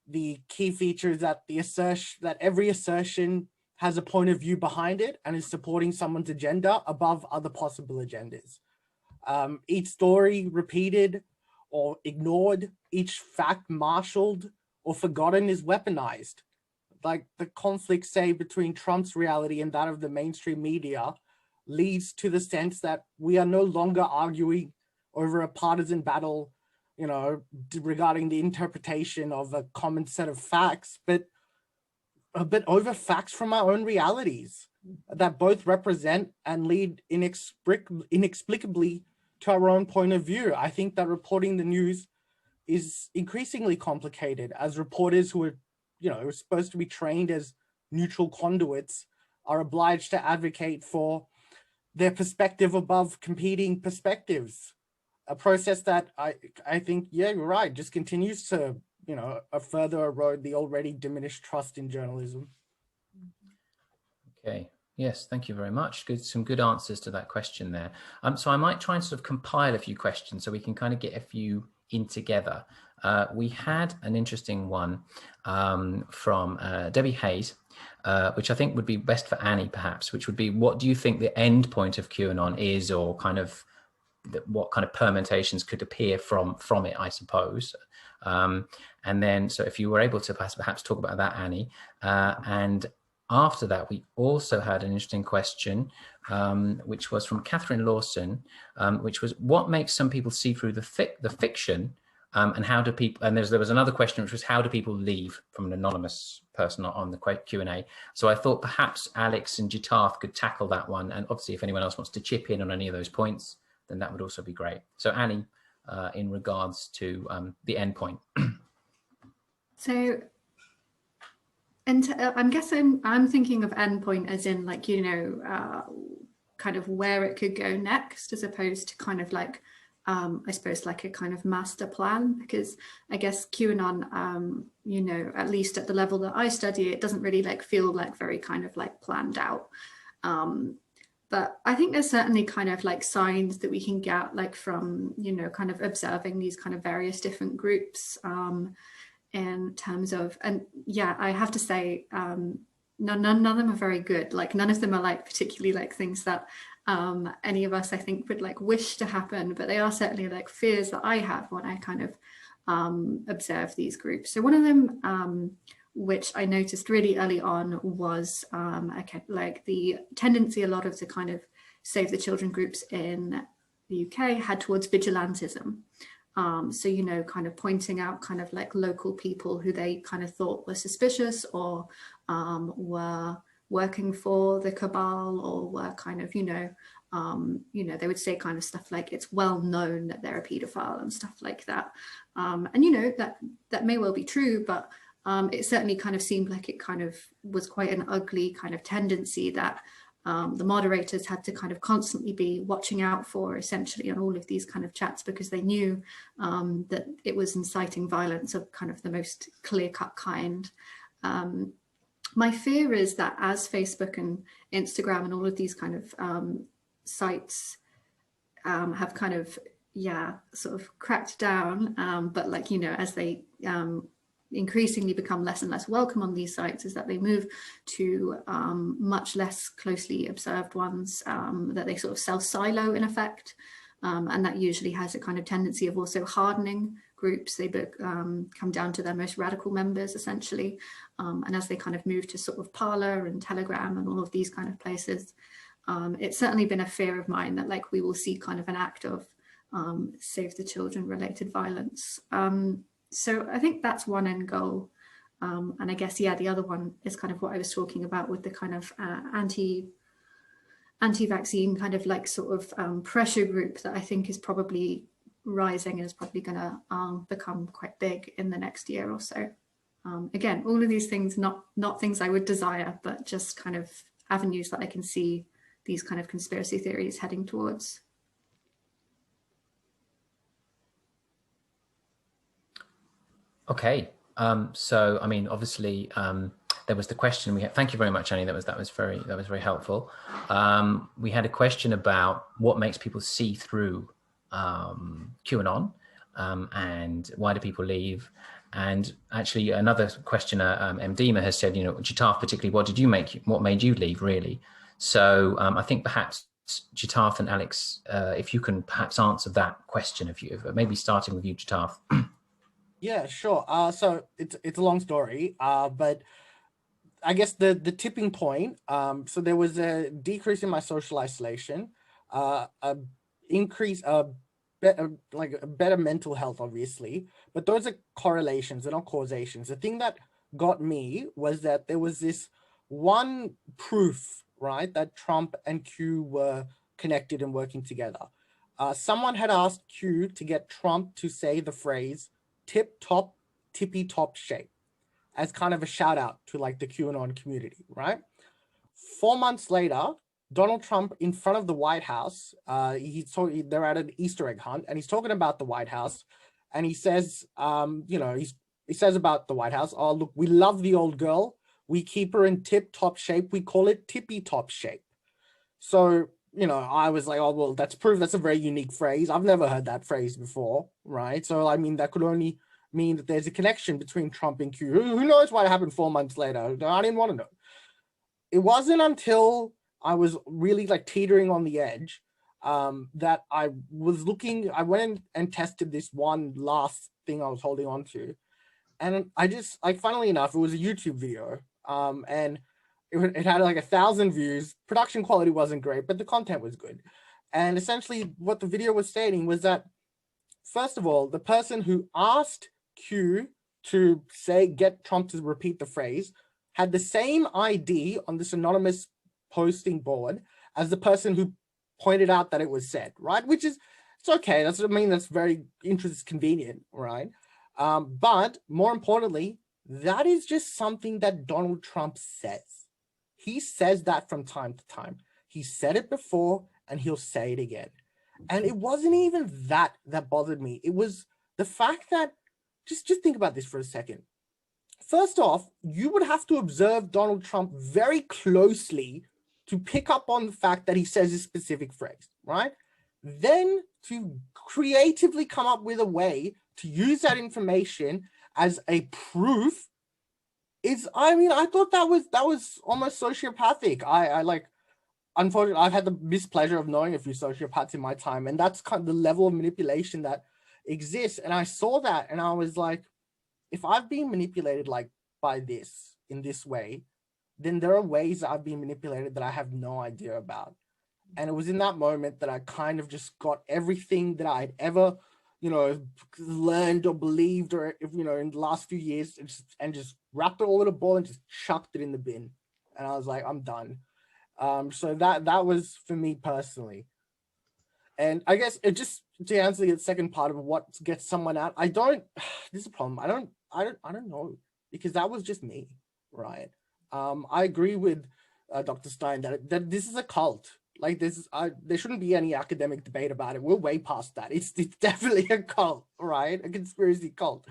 the key feature is that that every assertion has a point of view behind it and is supporting someone's agenda above other possible agendas. Each story repeated or ignored, each fact marshaled or forgotten is weaponized. Like the conflict, say, between Trump's reality and that of the mainstream media leads to the sense that we are no longer arguing over a partisan battle, you know, regarding the interpretation of a common set of facts, but over facts from our own realities that both represent and lead inexplicably to our own point of view. I think that reporting the news is increasingly complicated, as reporters who are, you know, supposed to be trained as neutral conduits are obliged to advocate for their perspective above competing perspectives. A process that I think, yeah, you're right, just continues to, you know, further erode the already diminished trust in journalism. Okay. Yes, thank you very much. Some good answers to that question there. So I might try and sort of compile a few questions so we can kind of get a few in together. We had an interesting one from Debbie Hayes, which I think would be best for Annie, perhaps, which would be, what do you think the end point of QAnon is, or kind of what kind of permutations could appear from it, I suppose. And then, so if you were able to perhaps talk about that, Annie. And after that, we also had an interesting question, which was from Catherine Lawson, which was, what makes some people see through the fiction, and how do people, and there was another question, which was, how do people leave, from an anonymous person on the Q&A. So I thought perhaps Alex and Jitarth could tackle that one. And obviously, if anyone else wants to chip in on any of those points, then that would also be great. So Annie, in regards to the endpoint. So, and I'm guessing I'm thinking of endpoint as in, like, you know, kind of where it could go next, as opposed to kind of like, I suppose, like a kind of master plan, because I guess QAnon, you know, at least at the level that I study, it doesn't really like feel like very kind of like planned out. But I think there's certainly kind of like signs that we can get, like from, you know, kind of observing these kind of various different groups, in terms of, and yeah, I have to say, none of them are very good. Like, none of them are like particularly like things that any of us, I think, would like wish to happen, but they are certainly like fears that I have when I kind of observe these groups. So one of them, which I noticed really early on, was like the tendency a lot of the kind of Save the Children groups in the UK had towards vigilantism. So, you know, kind of pointing out kind of like local people who they kind of thought were suspicious, or were working for the cabal, or were kind of, you know, they would say kind of stuff like, it's well known that they're a paedophile and stuff like that. And, you know, that may well be true, but it certainly kind of seemed like it kind of was quite an ugly kind of tendency that the moderators had to kind of constantly be watching out for, essentially, on all of these kind of chats, because they knew that it was inciting violence of kind of the most clear-cut kind. My fear is that as Facebook and Instagram and all of these kind of sites have kind of, yeah, sort of cracked down, but like, you know, as they increasingly become less and less welcome on these sites, is that they move to much less closely observed ones, that they sort of self-silo in effect. And that usually has a kind of tendency of also hardening groups. They come down to their most radical members, essentially. And as they kind of move to sort of Parler and Telegram and all of these kind of places, it's certainly been a fear of mine that like we will see kind of an act of Save the Children related violence. So I think that's one end goal. And I guess, yeah, the other one is kind of what I was talking about with the kind of anti-vaccine kind of like sort of pressure group that I think is probably rising and is probably going to become quite big in the next year or so. Again, all of these things, not things I would desire, but just kind of avenues that I can see these kind of conspiracy theories heading towards. Okay, so I mean, obviously, there was the question we had. Thank you very much, Annie. That was very helpful. We had a question about what makes people see through QAnon, and why do people leave? And actually, another questioner, Mdima, has said, you know, Jitarth, particularly, what made you leave, really? So I think perhaps Jitarth and Alex, if you can perhaps answer that question, maybe starting with you, Jitarth. Yeah, sure. So it's a long story, but I guess the tipping point. So there was a decrease in my social isolation, a better mental health, obviously. But those are correlations, they're not causations. The thing that got me was that there was this one proof, right, that Trump and Q were connected and working together. Someone had asked Q to get Trump to say the phrase tip-top, tippy-top shape as kind of a shout out to like the QAnon community, right? 4 months later, Donald Trump in front of the White House, they're at an Easter egg hunt, and he's talking about the White House, and he says, he says about the White House, oh, look, we love the old girl. We keep her in tip-top shape. We call it tippy-top shape. So, you know, I was like, oh, well, that's proof. That's a very unique phrase. I've never heard that phrase before, right? So, I mean, that could only mean that there's a connection between Trump and Q. Who knows what happened 4 months later? I didn't want to know. It wasn't until I was really like teetering on the edge that I went and tested this one last thing I was holding on to. And funnily enough, it was a YouTube video, and it had like 1,000 views. Production quality wasn't great, but the content was good. And essentially what the video was stating was that, first of all, the person who asked Q to get Trump to repeat the phrase had the same ID on this anonymous posting board as the person who pointed out that it was said, right? Which is, it's okay. That's very convenient, right? But more importantly, that is just something that Donald Trump says. He says that from time to time. He said it before and he'll say it again. And it wasn't even that bothered me. It was the fact that, just think about this for a second. First off, you would have to observe Donald Trump very closely to pick up on the fact that he says a specific phrase, right? Then to creatively come up with a way to use that information as a proof is, I thought that was almost sociopathic. Unfortunately, I've had the mispleasure of knowing a few sociopaths in my time, and that's kind of the level of manipulation that exists. And I saw that and I was like, if I've been manipulated like by this in this way, then there are ways that I've been manipulated that I have no idea about. And it was in that moment that I kind of just got everything that I'd ever, learned or believed or, in the last few years and just wrapped it all in a ball and just chucked it in the bin. And I was like, I'm done. So that was for me personally. And I guess it just, to answer the second part of what gets someone out, this is a problem. I don't know, because that was just me, right? I agree with Dr. Stein that this is a cult. Like there shouldn't be any academic debate about it. We're way past that. It's definitely a cult, right? A conspiracy cult.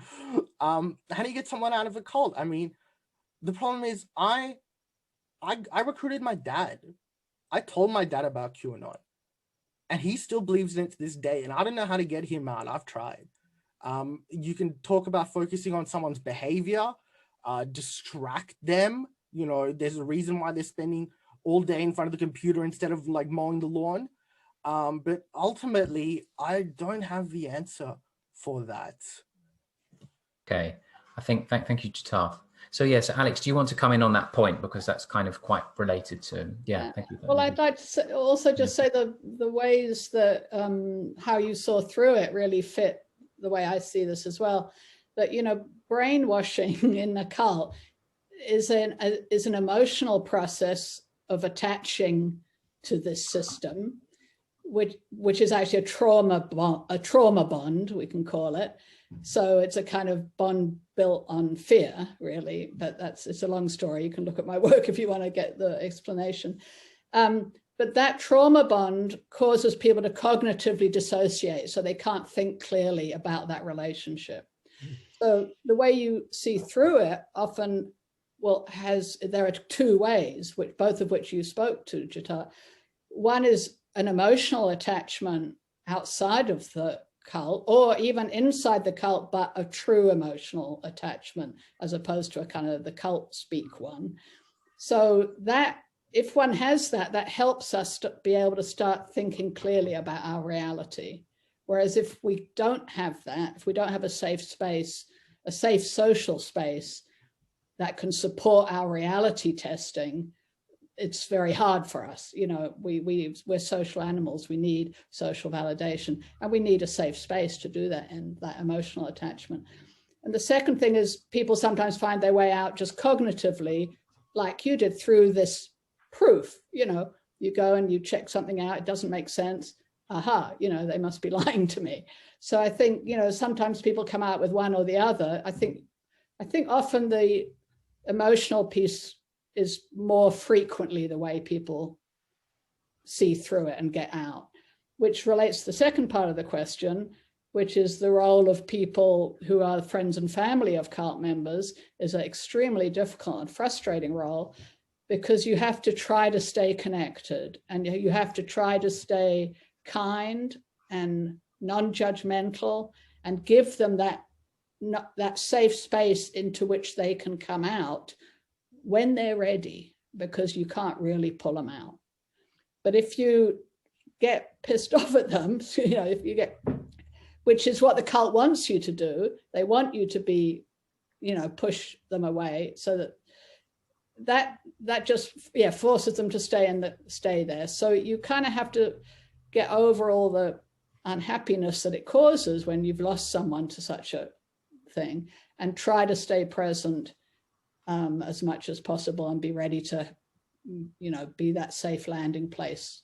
How do you get someone out of a cult? I mean, the problem is I recruited my dad. I told my dad about QAnon, and he still believes in it to this day. And I don't know how to get him out. I've tried. You can talk about focusing on someone's behavior, distract them. There's a reason why they're spending all day in front of the computer instead of like mowing the lawn. But ultimately, I don't have the answer for that. Okay, thank you, Jitarth. So yes, Alex, do you want to come in on that point, because that's kind of quite related to, thank you. Well, I'd like to say the ways that how you saw through it really fit the way I see this as well. That brainwashing in the cult is an emotional process of attaching to this system, which is actually a trauma bond, we can call it. So it's a kind of bond built on fear, really, but it's a long story. You can look at my work if you want to get the explanation. But that trauma bond causes people to cognitively dissociate, so they can't think clearly about that relationship. So the way you see through it often, there are two ways, both of which you spoke to, Jitarth. One is an emotional attachment outside of the cult, or even inside the cult, but a true emotional attachment, as opposed to a kind of the cult speak one. So that, if one has that helps us to be able to start thinking clearly about our reality. Whereas if we don't have that, if we don't have a safe space, a safe social space that can support our reality testing, it's very hard for us. We're social animals. We need social validation, and we need a safe space to do that, and that emotional attachment. And the second thing is, people sometimes find their way out just cognitively, like you did, through this proof. You go and you check something out, it doesn't make sense. Aha, they must be lying to me. So I think, sometimes people come out with one or the other. I think often the emotional piece is more frequently the way people see through it and get out, which relates to the second part of the question, which is the role of people who are friends and family of cult members is an extremely difficult and frustrating role, because you have to try to stay connected, and you have to try to stay kind and non-judgmental, and give them that safe space into which they can come out when they're ready, because you can't really pull them out. But if you get pissed off at them, you know, if you get, which is what the cult wants you to do. They want you to be, you know, push them away, so that just, yeah, forces them to stay there. So you kind of have to get over all the unhappiness that it causes when you've lost someone to such a thing, and try to stay present as much as possible and be ready to, you know, be that safe landing place.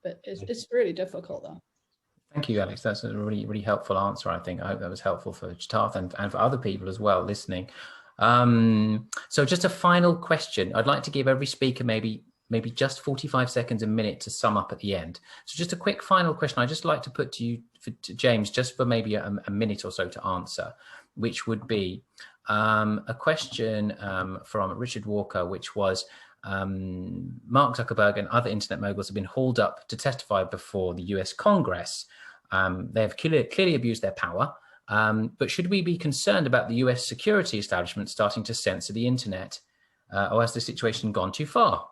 But it's really difficult, though. Thank you, Alex. That's a really, really helpful answer, I think. I hope that was helpful for Jitarth and for other people as well listening. So just a final question. I'd like to give every speaker maybe just 45 seconds, a minute to sum up at the end. So just a quick final question I'd just like to put to you, to James, just for maybe a minute or so to answer, which would be a question from Richard Walker, which was, Mark Zuckerberg and other internet moguls have been hauled up to testify before the US Congress. They have clearly abused their power, but should we be concerned about the US security establishment starting to censor the internet, or has the situation gone too far,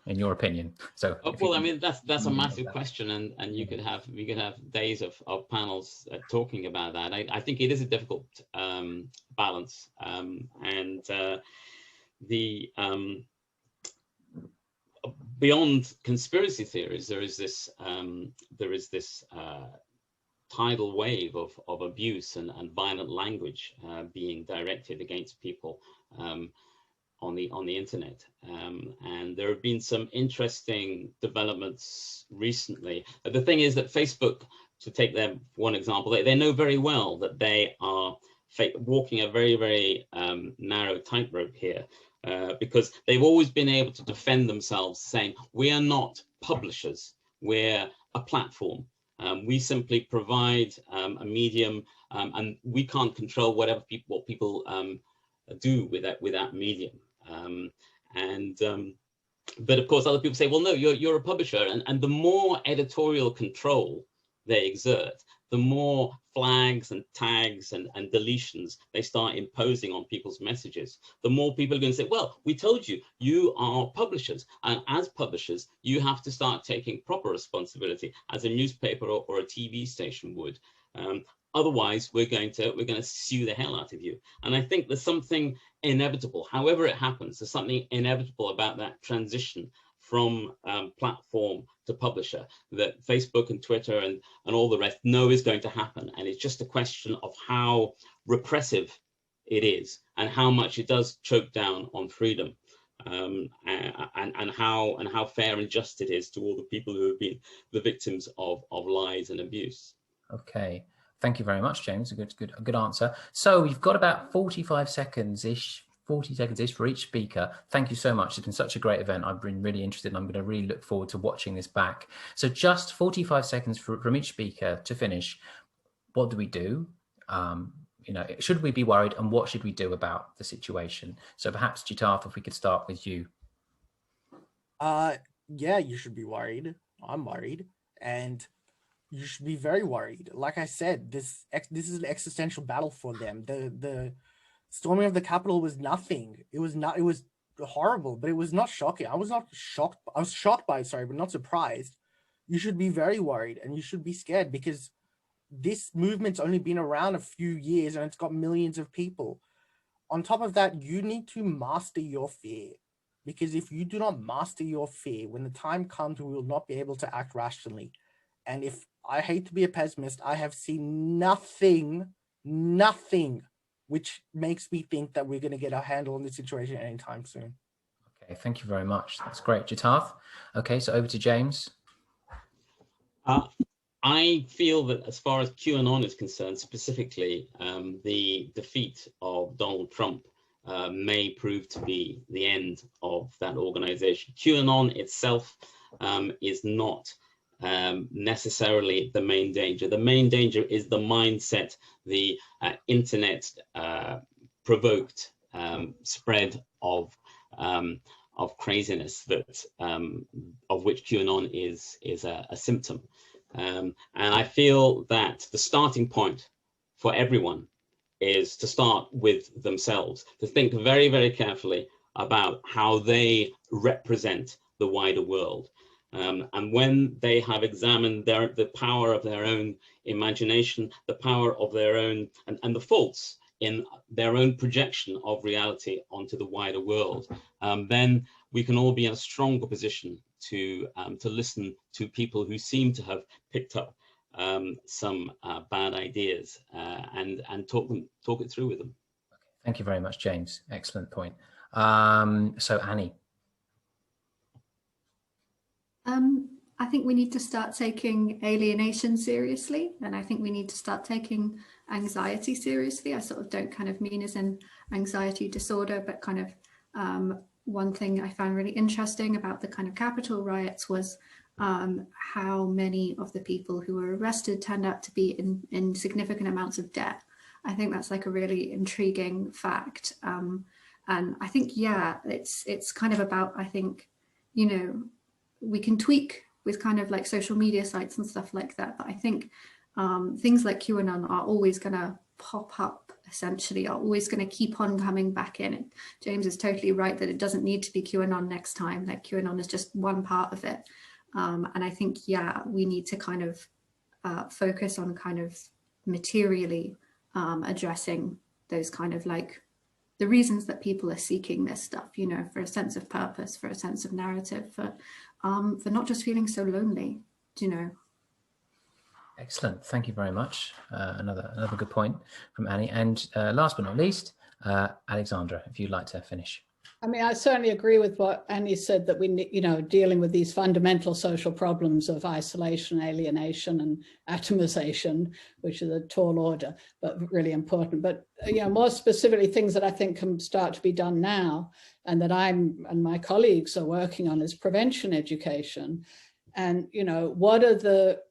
in your opinion? So, well, I mean, that's a massive question, and we could have days of panels talking about that. I think it is a difficult balance, and beyond conspiracy theories, there is this tidal wave of abuse and violent language being directed against people on the internet, and there have been some interesting developments recently. The thing is that Facebook, to take them one example, they know very well that they are walking a very, very narrow tightrope here, because they've always been able to defend themselves, saying, we are not publishers, we're a platform. We simply provide a medium, and we can't control what people do with that medium. But of course, other people say, well, no, you're a publisher, and the more editorial control they exert, the more flags and tags and deletions they start imposing on people's messages, the more people are going to say, well, we told you, you are publishers, and as publishers, you have to start taking proper responsibility, as a newspaper or a TV station would. Otherwise, we're going to sue the hell out of you. And I think there's something inevitable, however it happens, there's something inevitable about that transition from platform to publisher that Facebook and Twitter and all the rest know is going to happen. And it's just a question of how repressive it is and how much it does choke down on freedom, and how fair and just it is to all the people who have been the victims of lies and abuse. Okay. Thank you very much, James. A good answer. So we've got about 45 seconds-ish, 40 seconds-ish for each speaker. Thank you so much. It's been such a great event. I've been really interested, and I'm going to really look forward to watching this back. So just 45 seconds from each speaker to finish. What do we do? You know, should we be worried, and what should we do about the situation? So perhaps, Jitarth, if we could start with you. Yeah, you should be worried. I'm worried, and you should be very worried. Like I said, this is an existential battle for them. The storming of the Capitol was nothing. It was horrible, but it was not shocking. I was not shocked. I was shocked by it, sorry, but not surprised. You should be very worried, and you should be scared, because this movement's only been around a few years and it's got millions of people. On top of that, you need to master your fear, because if you do not master your fear, when the time comes, we will not be able to act rationally. And if I hate to be a pessimist, I have seen nothing which makes me think that we're going to get a handle on this situation anytime soon. Okay, thank you very much. That's great. Jitarth? Okay, so over to James. I feel that as far as QAnon is concerned, specifically, the defeat of Donald Trump may prove to be the end of that organization. QAnon itself is not necessarily the main danger. The main danger is the mindset, the internet provoked spread of craziness that of which QAnon is a symptom. And I feel that the starting point for everyone is to start with themselves, to think very, very carefully about how they represent the wider world. And when they have examined the power of their own imagination, the power of their own, and the faults in their own projection of reality onto the wider world, then we can all be in a stronger position to listen to people who seem to have picked up some bad ideas and talk it through with them. Thank you very much, James. Excellent point. So Annie. I think we need to start taking alienation seriously, and I think we need to start taking anxiety seriously. I sort of don't kind of mean as in anxiety disorder, but kind of one thing I found really interesting about the kind of Capitol riots was how many of the people who were arrested turned out to be in significant amounts of debt. I think that's like a really intriguing fact. And I think, yeah, it's kind of about, I think, you know, we can tweak with kind of like social media sites and stuff like that. But I think things like QAnon are always going to pop up, essentially, are always going to keep on coming back in. And James is totally right that it doesn't need to be QAnon next time. Like QAnon is just one part of it. And I think, yeah, we need to kind of focus on kind of materially addressing those kind of like the reasons that people are seeking this stuff, you know, for a sense of purpose, for a sense of narrative, for not just feeling so lonely, you know. Excellent. Thank you very much. Another good point from Annie. And last but not least, Alexandra, if you'd like to finish. I mean, I certainly agree with what Annie said, that we, you know, dealing with these fundamental social problems of isolation, alienation, and atomization, which is a tall order, but really important. But, you know, more specifically, things that I think can start to be done now, and that I'm and my colleagues are working on, is prevention education. And, you know, what are the,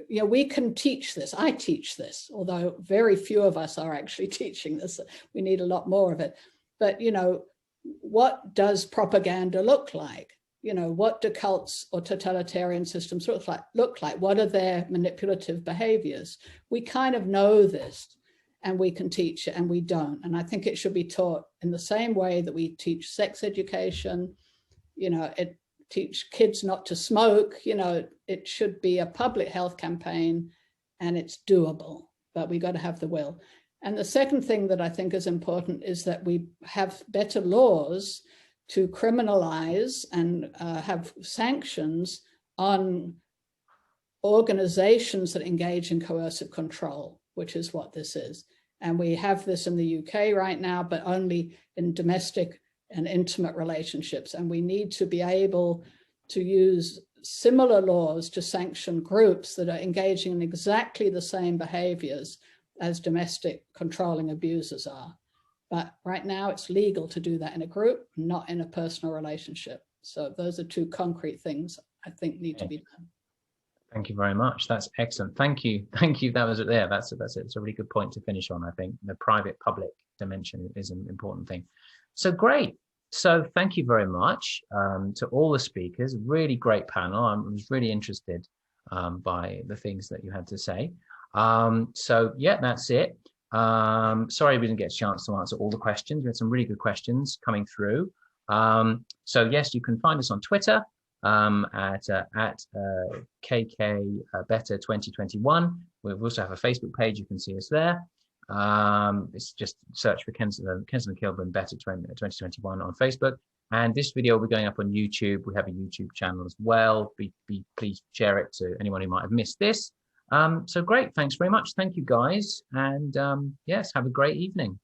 you know, we can teach this. I teach this, although very few of us are actually teaching this. We need a lot more of it. But, you know, what does propaganda look like? You know, what do cults or totalitarian systems look like? What are their manipulative behaviors? We kind of know this, and we can teach it, and we don't. And I think it should be taught in the same way that we teach sex education. You know, teach kids not to smoke. You know, it should be a public health campaign, and it's doable, but we got to have the will. And the second thing that I think is important is that we have better laws to criminalize and have sanctions on organizations that engage in coercive control, which is what this is. And we have this in the UK right now, but only in domestic and intimate relationships. And we need to be able to use similar laws to sanction groups that are engaging in exactly the same behaviors as domestic controlling abusers are. But right now it's legal to do that in a group, not in a personal relationship. So those are two concrete things I think need to be done. Thank you very much. That's excellent. Thank you. Thank you. That was it there. That's it. It's a really good point to finish on. I think the private public dimension is an important thing. So great. So thank you very much to all the speakers. Really great panel. I was really interested by the things that you had to say. So yeah, that's it. Sorry we didn't get a chance to answer all the questions. We had some really good questions coming through. So yes, you can find us on Twitter at KKBetter2021. We also have a Facebook page. You can see us there. It's just search for Kensington Kilburn Better 2021 on Facebook. And this video will be going up on YouTube. We have a YouTube channel as well. Please share it to anyone who might have missed this. So great. Thanks very much. Thank you, guys. And yes, have a great evening.